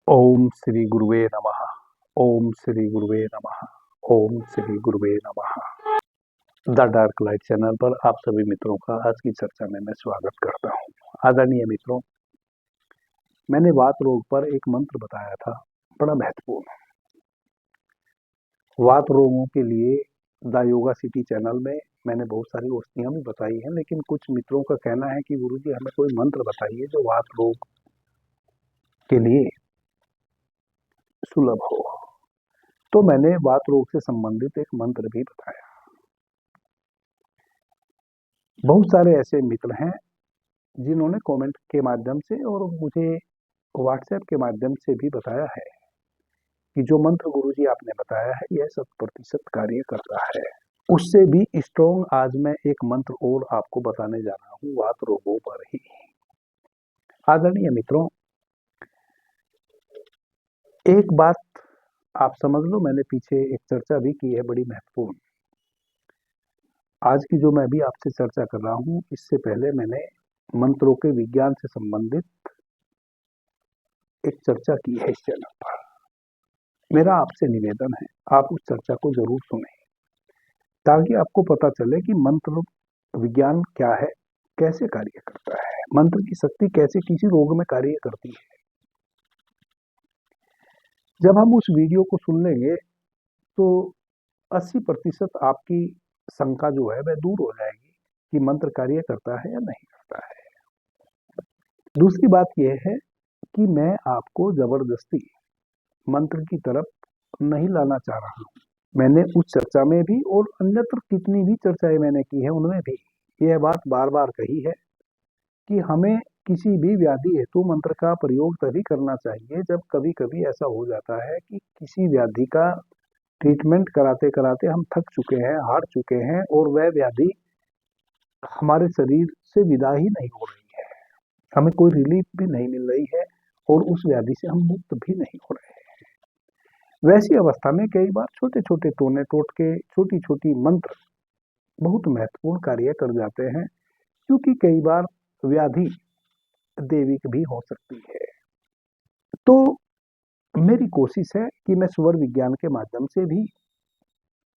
ओम श्री गुरुवे नमः। ओम श्री गुरुवे नमः। ओम श्री गुरुवे नमः। द डार्क लाइट चैनल पर आप सभी मित्रों का आज की चर्चा में मैं स्वागत करता हूं। आदरणीय मित्रों, मैंने वात रोग पर एक मंत्र बताया था, बड़ा महत्वपूर्ण। वात रोगों के लिए द योगा सिटी चैनल में मैंने बहुत सारी औषधियां भी बताई हैं, लेकिन कुछ मित्रों का कहना है कि गुरुजी हमें कोई मंत्र बताइए जो वात रोग के लिए सुलभ हो। तो मैंने वात रोग से संबंधित एक मंत्र भी बताया। बहुत सारे ऐसे मित्र हैं जिन्होंने कमेंट के माध्यम से और मुझे व्हाट्सएप के माध्यम से भी बताया है कि जो मंत्र गुरुजी आपने बताया है यह 100% कार्य करता है। उससे भी स्ट्रॉन्ग आज मैं एक मंत्र और आपको बताने जा रहा हूं वात रोगों पर ही। आदरणीय मित्रों, एक बात आप समझ लो, मैंने पीछे एक चर्चा भी की है बड़ी महत्वपूर्ण। आज की जो मैं भी आपसे चर्चा कर रहा हूं, इससे पहले मैंने मंत्रों के विज्ञान से संबंधित एक चर्चा की है इस चैनल पर। मेरा आपसे निवेदन है आप उस चर्चा को जरूर सुनें, ताकि आपको पता चले कि मंत्र विज्ञान क्या है, कैसे कार्य करता है, मंत्र की शक्ति कैसे किसी रोग में कार्य करती है। जब हम उस वीडियो को सुन लेंगे तो 80% आपकी शंका जो है वह दूर हो जाएगी कि मंत्र कार्य करता है या नहीं करता है। दूसरी बात यह है कि मैं आपको जबरदस्ती मंत्र की तरफ नहीं लाना चाह रहा हूं। मैंने उस चर्चा में भी और अन्यत्र कितनी भी चर्चाएं मैंने की है उनमें भी यह बात बार बार कही है कि हमें किसी भी व्याधि हेतु मंत्र का प्रयोग तभी करना चाहिए जब कभी कभी ऐसा हो जाता है कि किसी व्याधि का ट्रीटमेंट कराते कराते हम थक चुके हैं, हार चुके हैं और वह व्याधि हमारे शरीर से विदा ही नहीं हो रही है, हमें कोई रिलीफ भी नहीं मिल रही है और उस व्याधि से हम मुक्त भी नहीं हो रहे हैं। वैसी अवस्था में कई बार छोटे छोटे टोने टोटके, छोटी छोटी मंत्र बहुत महत्वपूर्ण कार्य कर जाते हैं, क्योंकि कई बार व्याधि दैविक भी हो सकती है। तो मेरी कोशिश है कि मैं स्वर विज्ञान के माध्यम से भी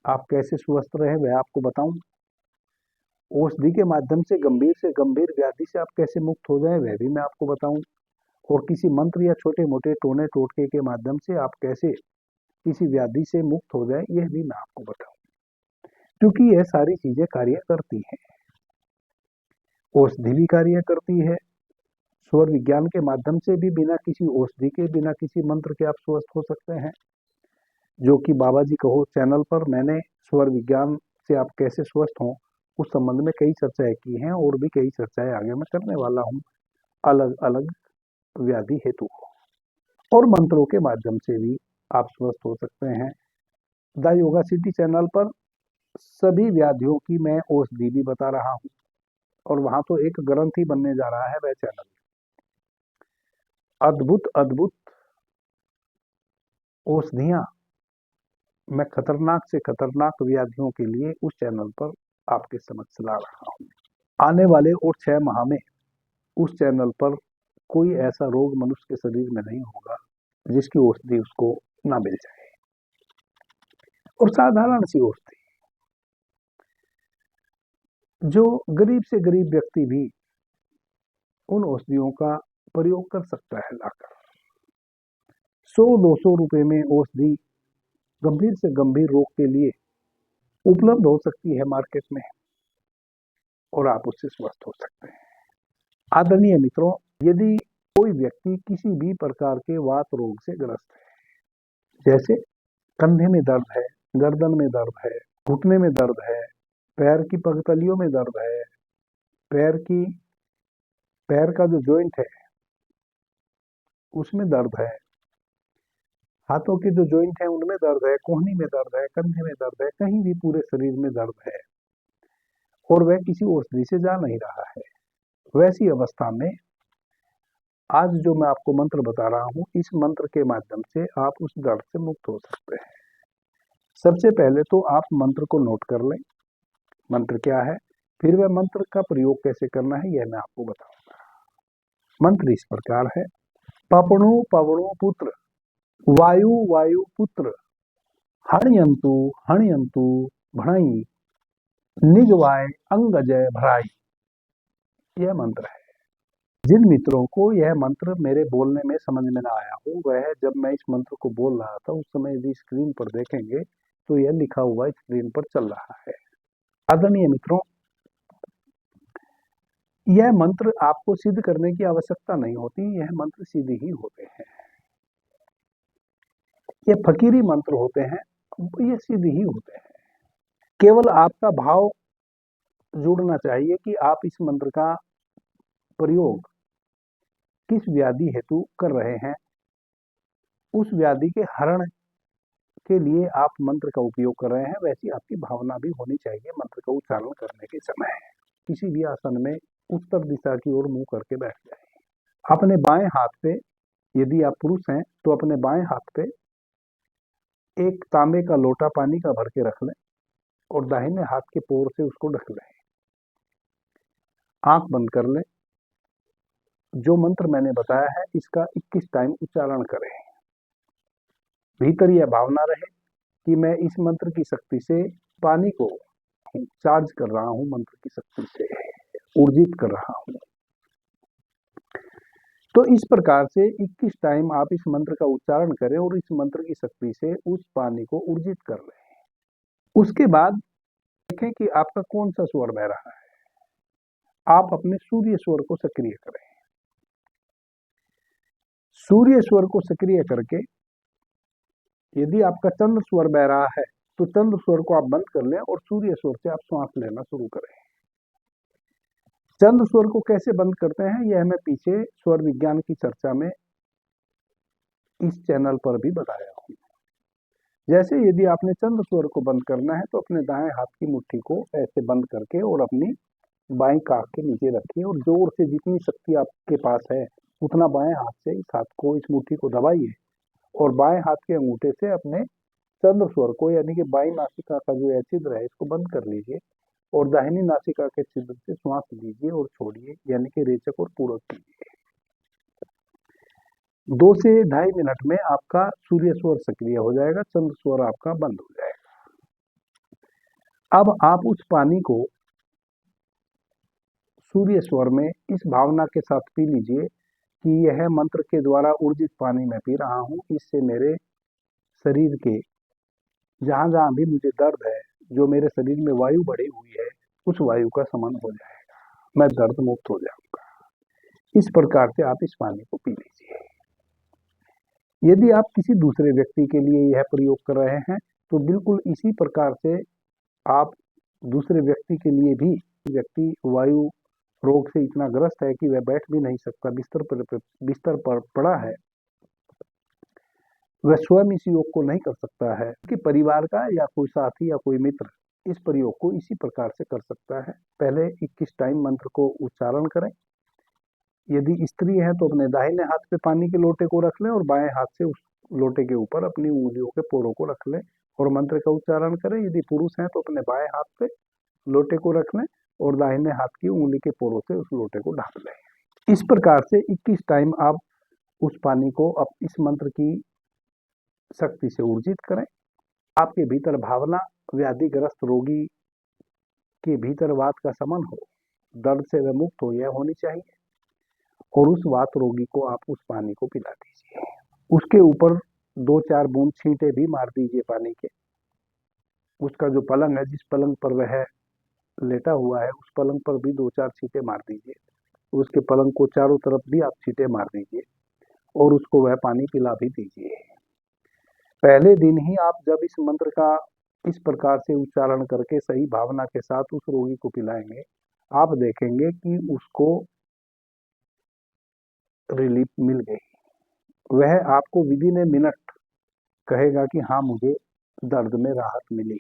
आप कैसे स्वस्थ रहे वह आपको बताऊं, औषधि के माध्यम से गंभीर व्याधि से आप कैसे मुक्त हो जाए वह भी मैं आपको बताऊं, और किसी मंत्र या छोटे मोटे टोने टोटके के माध्यम से आप कैसे किसी व्याधि से मुक्त हो जाए यह भी मैं आपको बताऊं, क्योंकि यह सारी चीजें कार्य करती हैं। औषधि भी कार्य करती है, स्वर विज्ञान के माध्यम से भी बिना किसी औषधि के, बिना किसी मंत्र के आप स्वस्थ हो सकते हैं। जो कि बाबा जी कहो चैनल पर मैंने स्वर विज्ञान से आप कैसे स्वस्थ हों उस संबंध में कई चर्चाएं की हैं और भी कई चर्चाएं आगे मैं करने वाला हूं अलग अलग व्याधि हेतु। और मंत्रों के माध्यम से भी आप स्वस्थ हो सकते हैं। द योगा सिटी चैनल पर सभी व्याधियों की मैं औषधि भी बता रहा हूं, और वहां तो एक ग्रंथ ही बनने जा रहा है वह चैनल। अद्भुत अद्भुत औषधियां मैं खतरनाक से खतरनाक व्याधियों के लिए उस चैनल पर आपके समक्ष ला रहा हूं। आने वाले और 6 माह में उस चैनल पर कोई ऐसा रोग मनुष्य के शरीर में नहीं होगा जिसकी औषधि उसको ना मिल जाए। और साधारण सी औषधि जो गरीब से गरीब व्यक्ति भी उन औषधियों का प्रयोग कर सकता है लाकर। 100-200 रुपए में औषधि गंभीर से गंभीर रोग के लिए उपलब्ध हो सकती है मार्केट में, और आप उससे स्वस्थ हो सकते हैं। आदरणीय मित्रों, यदि कोई व्यक्ति किसी भी प्रकार के वात रोग से ग्रस्त है, जैसे कंधे में दर्द है, गर्दन में दर्द है, घुटने में दर्द है, पैर की पगतलियों में दर्द है, पैर का जो जॉइंट है उसमें दर्द है, हाथों के जो जॉइंट है उनमें दर्द है, कोहनी में दर्द है, कंधे में दर्द है, कहीं भी पूरे शरीर में दर्द है और वह किसी औषधि से जा नहीं रहा है, वैसी अवस्था में आज जो मैं आपको मंत्र बता रहा हूं इस मंत्र के माध्यम से आप उस दर्द से मुक्त हो सकते हैं। सबसे पहले तो आप मंत्र को नोट कर लें, मंत्र क्या है, फिर वह मंत्र का प्रयोग कैसे करना है यह मैं आपको बताऊंगा। मंत्र इस प्रकार है, पवणु पवणु पुत्र वायु वायुपुत्र हणयंतु हणयंतु भणई निगवाय अंगजय भराई। यह मंत्र है। जिन मित्रों को यह मंत्र मेरे बोलने में समझ में ना आया हो, वह जब मैं इस मंत्र को बोल रहा था उस समय यदि स्क्रीन पर देखेंगे तो यह लिखा हुआ स्क्रीन पर चल रहा है। आदरणीय मित्रों, यह मंत्र आपको सिद्ध करने की आवश्यकता नहीं होती, यह मंत्र सिद्ध ही होते हैं। ये फकीरी मंत्र होते हैं, ये सिद्ध ही होते हैं। केवल आपका भाव जुड़ना चाहिए कि आप इस मंत्र का प्रयोग किस व्याधि हेतु कर रहे हैं। उस व्याधि के हरण के लिए आप मंत्र का उपयोग कर रहे हैं, वैसी आपकी भावना भी होनी चाहिए मंत्र का उच्चारण करने के समय। किसी भी आसन में उत्तर दिशा की ओर मुंह करके बैठ जाए। अपने बाएं हाथ पे, यदि आप पुरुष हैं तो अपने बाएं हाथ पे एक तांबे का लोटा पानी का भर के रख लें और दाहिने हाथ के पोर से उसको ढक लें। आंख बंद कर लें। जो मंत्र मैंने बताया है इसका 21 टाइम उच्चारण करें। भीतर यह भावना रहे कि मैं इस मंत्र की शक्ति से पानी को चार्ज कर रहा हूं, मंत्र की शक्ति से ऊर्जित कर रहा हूं। तो इस प्रकार से 21 टाइम आप इस मंत्र का उच्चारण करें और इस मंत्र की शक्ति से उस पानी को ऊर्जित कर लें। उसके बाद देखें कि आपका कौन सा स्वर बह रहा है। आप अपने सूर्य स्वर को सक्रिय करें। सूर्य स्वर को सक्रिय करके यदि आपका चंद्र स्वर बह रहा है तो चंद्र स्वर को आप बंद कर लें और सूर्य स्वर से आप श्वास लेना शुरू करें। चंद्र स्वर को कैसे बंद करते हैं यह मैं पीछे स्वर विज्ञान की चर्चा में इस चैनल पर भी बताया हूं। जैसे यदि आपने चंद्र स्वर को बंद करना है तो अपने दाएं हाथ की मुट्ठी को ऐसे बंद करके और अपनी बाएं काख के नीचे रखिए और जोर से जितनी शक्ति आपके पास है उतना बाएं हाथ से इस हाथ को, इस मुट्ठी को दबाइए और बाएं हाथ के अंगूठे से अपने चंद्र स्वर को यानी कि बाईं नासिका का जो है छिद्र है इसको बंद कर लीजिए और दाहिनी नासिका के छिद्र से श्वास लीजिए और छोड़िए, यानी कि रेचक और पूरक कीजिए। 2 से 2.5 मिनट में आपका सूर्य स्वर सक्रिय हो जाएगा, चंद्र स्वर आपका बंद हो जाएगा। अब आप उस पानी को सूर्य स्वर में इस भावना के साथ पी लीजिए कि यह मंत्र के द्वारा ऊर्जित पानी मैं पी रहा हूं, इससे मेरे शरीर के जहां जहां भी मुझे दर्द है, जो मेरे शरीर में वायु बढ़ी हुई है, उस वायु का शमन हो जाएगा, मैं दर्द मुक्त हो जाऊंगा। इस प्रकार से आप इस पानी को पी लीजिए। यदि आप किसी दूसरे व्यक्ति के लिए यह प्रयोग कर रहे हैं तो बिल्कुल इसी प्रकार से आप दूसरे व्यक्ति के लिए भी, व्यक्ति वायु रोग से इतना ग्रस्त है कि वह बैठ भी नहीं सकता, बिस्तर पर पड़ा है, वह स्वयं इस योग को नहीं कर सकता है कि परिवार का या कोई साथी या कोई मित्र इस प्रयोग को इसी प्रकार से कर सकता है। पहले 21 टाइम मंत्र को उच्चारण करें। यदि स्त्री है तो अपने दाहिने हाथ पे पानी के लोटे को रख लें और बाएं हाथ से उस लोटे के ऊपर अपनी उंगलियों के पोरों को रख लें और मंत्र का उच्चारण करें। यदि पुरुष हैं तो अपने बाएं हाथ पे लोटे को रख लें और दाहिने हाथ की उंगली के पोरों से उस लोटे को ढक लें। इस प्रकार से 21 टाइम आप उस पानी को अब इस मंत्र की शक्ति से ऊर्जित करें। आपके भीतर भावना व्याधिग्रस्त रोगी के भीतर वात का शमन हो, दर्द से वह मुक्त हो, यह होनी चाहिए और उस वात रोगी को आप उस पानी को पिला दीजिए। उसके ऊपर 2-4 बूंद छींटे भी मार दीजिए पानी के। उसका जो पलंग है, जिस पलंग पर वह लेटा हुआ है, उस पलंग पर भी 2-4 छींटे मार दीजिए। उसके पलंग को चारों तरफ भी आप छींटे मार दीजिए और उसको वह पानी पिला भी दीजिए। पहले दिन ही आप जब इस मंत्र का इस प्रकार से उच्चारण करके सही भावना के साथ उस रोगी को पिलाएंगे, आप देखेंगे कि उसको रिलीफ मिल गई। वह आपको विदिन ए मिनट कहेगा कि हाँ, मुझे दर्द में राहत मिली।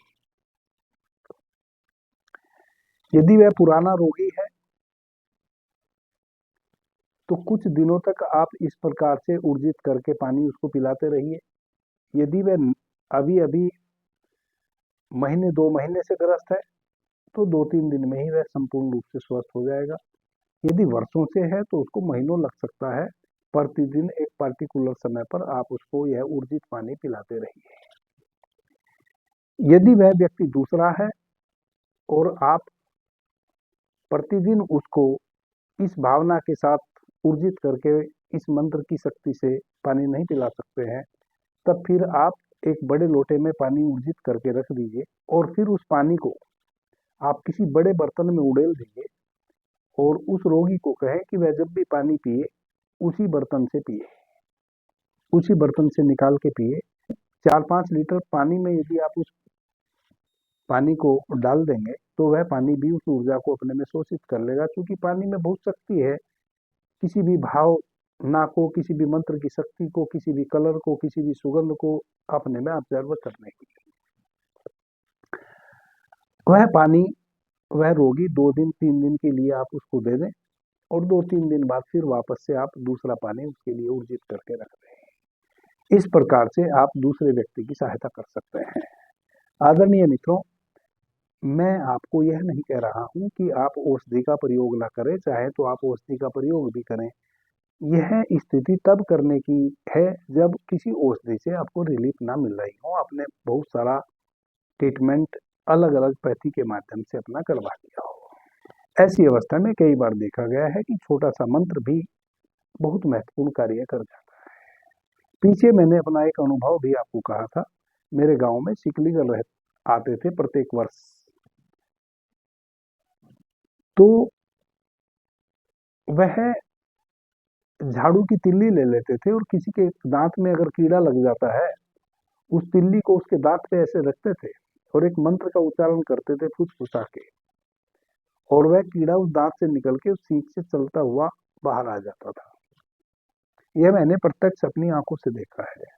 यदि वह पुराना रोगी है तो कुछ दिनों तक आप इस प्रकार से ऊर्जित करके पानी उसको पिलाते रहिए। यदि वह अभी अभी महीने 2 महीने से ग्रस्त है तो 2-3 दिन में ही वह संपूर्ण रूप से स्वस्थ हो जाएगा। यदि वर्षों से है तो उसको महीनों लग सकता है प्रतिदिन एक पार्टिकुलर समय पर आप उसको यह ऊर्जित पानी पिलाते रहिए। यदि वह व्यक्ति दूसरा है और आप प्रतिदिन उसको इस भावना के साथ ऊर्जित करके इस मंत्र की शक्ति से पानी नहीं पिला सकते हैं, तब फिर आप एक बड़े लोटे में पानी ऊर्जित करके रख दीजिए और फिर उस पानी को आप किसी बड़े बर्तन में उड़ेल दीजिए और उस रोगी को कहें कि वह जब भी पानी पिए उसी बर्तन से पिए, उसी बर्तन से निकाल के पिए। 4-5 लीटर पानी में यदि आप उस पानी को डाल देंगे तो वह पानी भी उस ऊर्जा को अपने में शोषित कर लेगा, क्योंकि पानी में बहुत शक्ति है। किसी भी भावना को, किसी भी मंत्र की शक्ति को, किसी भी कलर को, किसी भी सुगंध को अपने में ऑब्जर्व करने की, वह पानी वह रोगी 2 दिन 3 दिन के लिए आप उसको दे दें और 2-3 दिन बाद फिर वापस से आप दूसरा पानी उसके लिए ऊर्जित करके रख दें। इस प्रकार से आप दूसरे व्यक्ति की सहायता कर सकते हैं। आदरणीय मित्रों, मैं आपको यह नहीं कह रहा हूं कि आप औषधि का प्रयोग ना करें, चाहे तो आप औषधि का प्रयोग भी करें। यह स्थिति तब करने की है जब किसी औषधि से आपको रिलीफ ना मिल रही हो, आपने बहुत सारा ट्रीटमेंट अलग अलग पैथी के माध्यम से अपना करवा लिया हो। ऐसी अवस्था में कई बार देखा गया है कि छोटा सा मंत्र भी बहुत महत्वपूर्ण कार्य कर जाता है। पीछे मैंने अपना एक अनुभव भी आपको कहा था। मेरे गांव में सिकलीगल आते थे प्रत्येक वर्ष, तो वह झाड़ू की तिल्ली ले लेते थे और किसी के दांत में अगर कीड़ा लग जाता है, उस तिल्ली को उसके दांत पे ऐसे रखते थे और एक मंत्र का उच्चारण करते थे फुसफुसा के, और वह कीड़ा उस दांत से निकल के उस सींच से चलता हुआ बाहर आ जाता था। यह मैंने प्रत्यक्ष अपनी आंखों से देखा है।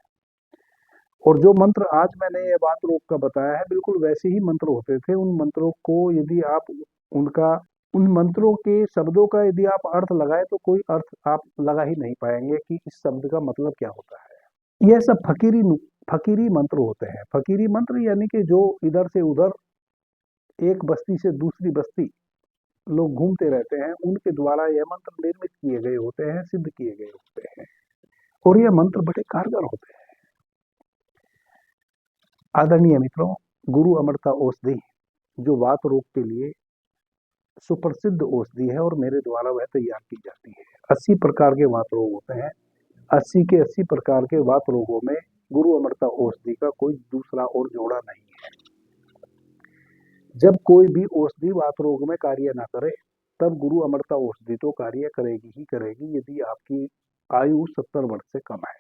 और जो मंत्र आज मैंने ये बात रोक का बताया है, बिल्कुल वैसे ही मंत्र होते थे। उन मंत्रों को यदि आप उन मंत्रों के शब्दों का यदि आप अर्थ लगाए तो कोई अर्थ आप लगा ही नहीं पाएंगे कि इस शब्द का मतलब क्या होता है। यह सब फकीरी मंत्र होते हैं। फकीरी मंत्र यानी कि जो इधर से उधर एक बस्ती से दूसरी बस्ती लोग घूमते रहते हैं, उनके द्वारा यह मंत्र निर्मित किए गए होते हैं, सिद्ध किए गए होते हैं, और यह मंत्र बड़े कारगर होते हैं। आदरणीय मित्रों, गुरु अमृता औषधि जो वात रोग के लिए सुप्रसिद्ध औषधि है और मेरे द्वारा वह तैयार की जाती है। 80 प्रकार के वात रोग होते हैं। 80 के 80 प्रकार के वात रोगों में गुरु अमृता औषधि का कोई दूसरा और जोड़ा नहीं है। जब कोई भी औषधि वात रोग में कार्य ना करे, तब गुरु अमृता औषधि तो कार्य करेगी ही करेगी, यदि आपकी आयु 70 वर्ष से कम है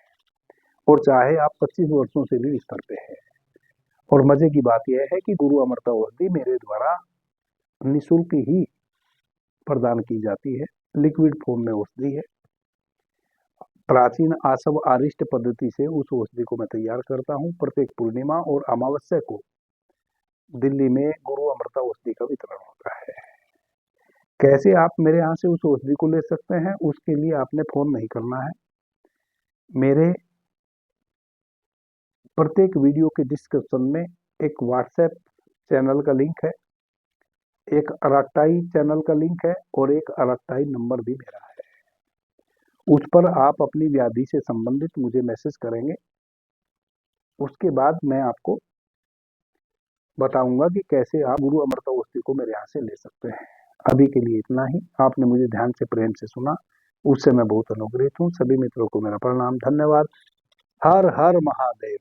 और चाहे आप 25 वर्षों से भी स्तर पे है। और मजे की बात यह है कि गुरु अमृता औषधि मेरे द्वारा निःशुल्क ही प्रदान की जाती है। लिक्विड फॉर्म में औषधि है। प्राचीन आसव आरिष्ट पद्धति से उस औषधि को मैं तैयार करता हूँ। प्रत्येक पूर्णिमा और अमावस्या को दिल्ली में गुरु अमृता औषधि का वितरण होता है। कैसे आप मेरे यहाँ से उस औषधि को ले सकते हैं, उसके लिए आपने फोन नहीं करना है। मेरे प्रत्येक वीडियो के डिस्क्रिप्शन में एक व्हाट्सएप चैनल का लिंक है, एक अराक्टाई चैनल का लिंक है और एक अराक्टाई नंबर भी मेरा है। उस पर आप अपनी व्याधि से संबंधित मुझे मैसेज करेंगे। उसके बाद मैं आपको बताऊंगा कि कैसे आप गुरु अमृता औषधि को मेरे यहाँ से ले सकते हैं। अभी के लिए इतना ही। आपने मुझे ध्यान से प्रेम से सुना, उससे मैं बहुत अनुग्रहित हूँ। सभी मित्रों को मेरा प्रणाम, धन्यवाद। हर हर महादेव।